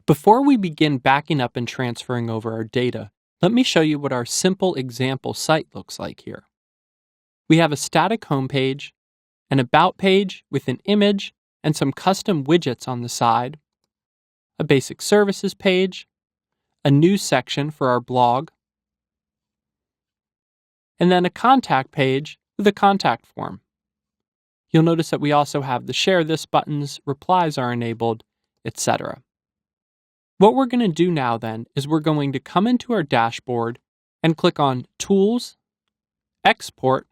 Before we begin backing up and transferring over our data, let me show you what our simple example site looks like here. We have a static homepage, an about page with an image and some custom widgets on the side, a basic services page, a news section for our blog, and then a contact page with a contact form. You'll notice that we also have the share this buttons, replies are enabled, etc. What we're going to do now then is we're going to come into our dashboard and click on Tools, Export,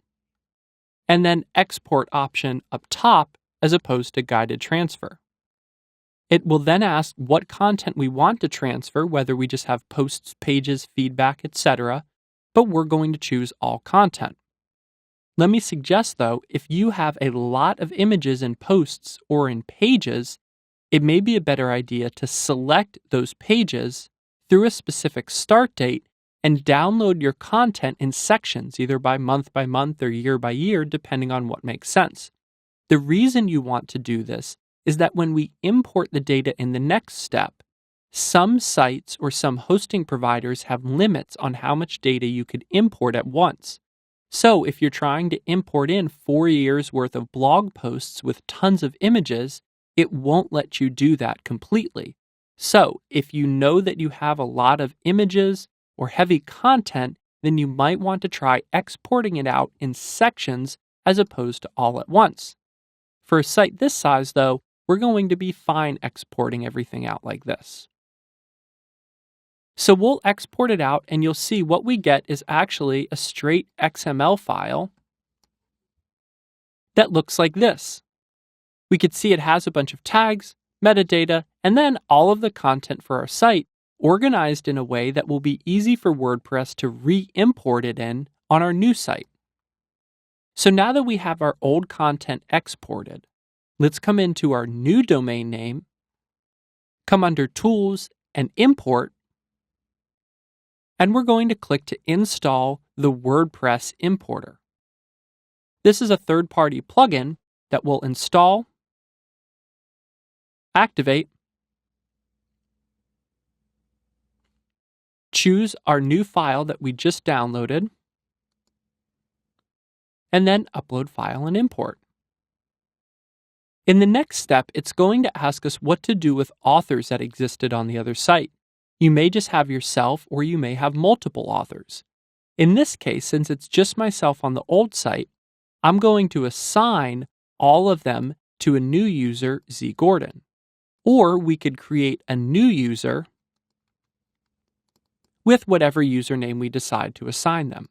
and then Export option up top as opposed to Guided Transfer. It will then ask what content we want to transfer, whether we just have posts, pages, feedback, etc., but we're going to choose all content. Let me suggest though, if you have a lot of images in posts or in pages, it may be a better idea to select those pages through a specific start date and download your content in sections, either by month or year by year, depending on what makes sense. The reason you want to do this is that when we import the data in the next step, some sites or some hosting providers have limits on how much data you could import at once. So if you're trying to import in 4 years worth of blog posts with tons of images, it won't let you do that completely. So if you know that you have a lot of images or heavy content, then you might want to try exporting it out in sections as opposed to all at once. For a site this size though, we're going to be fine exporting everything out like this. So we'll export it out and you'll see what we get is actually a straight XML file that looks like this. We could see it has a bunch of tags, metadata, and then all of the content for our site organized in a way that will be easy for WordPress to re-import it in on our new site. So now that we have our old content exported, let's come into our new domain name, come under Tools and Import, and we're going to click to install the WordPress importer. This is a third-party plugin that will install, activate, choose our new file that we just downloaded, and then upload file and import. In the next step, it's going to ask us what to do with authors that existed on the other site. You may just have yourself or you may have multiple authors. In this case, since it's just myself on the old site, I'm going to assign all of them to a new user, Z Gordon. Or we could create a new user with whatever username we decide to assign them.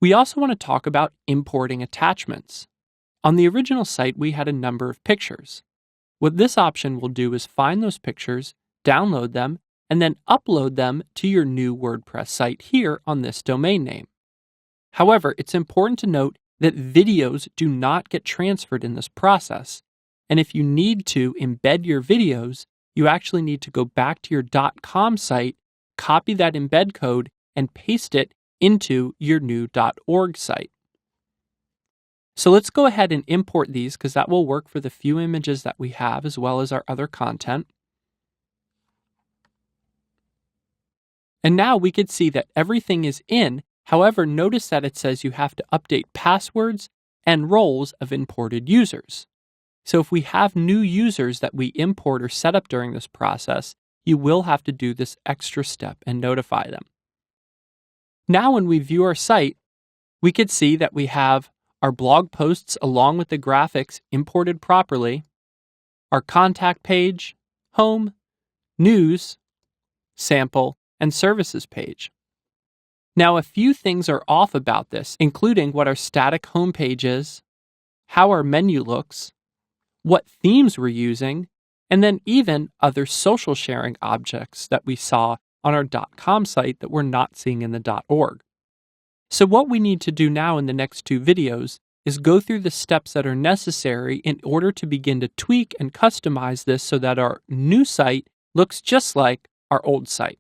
We also want to talk about importing attachments. On the original site, we had a number of pictures. What this option will do is find those pictures, download them, and then upload them to your new WordPress site here on this domain name. However, it's important to note that videos do not get transferred in this process. And if you need to embed your videos, you actually need to go back to your .com site, copy that embed code, and paste it into your new .org site. So let's go ahead and import these because that will work for the few images that we have as well as our other content. And now we could see that everything is in. However, notice that it says you have to update passwords and roles of imported users. So if we have new users that we import or set up during this process, you will have to do this extra step and notify them. Now when we view our site, we could see that we have our blog posts along with the graphics imported properly, our contact page, home, news, sample, and services page. Now a few things are off about this, including what our static homepage is, how our menu looks, what themes we're using, and then even other social sharing objects that we saw on our .com site that we're not seeing in the .org. So what we need to do now in the next 2 videos is go through the steps that are necessary in order to begin to tweak and customize this so that our new site looks just like our old site.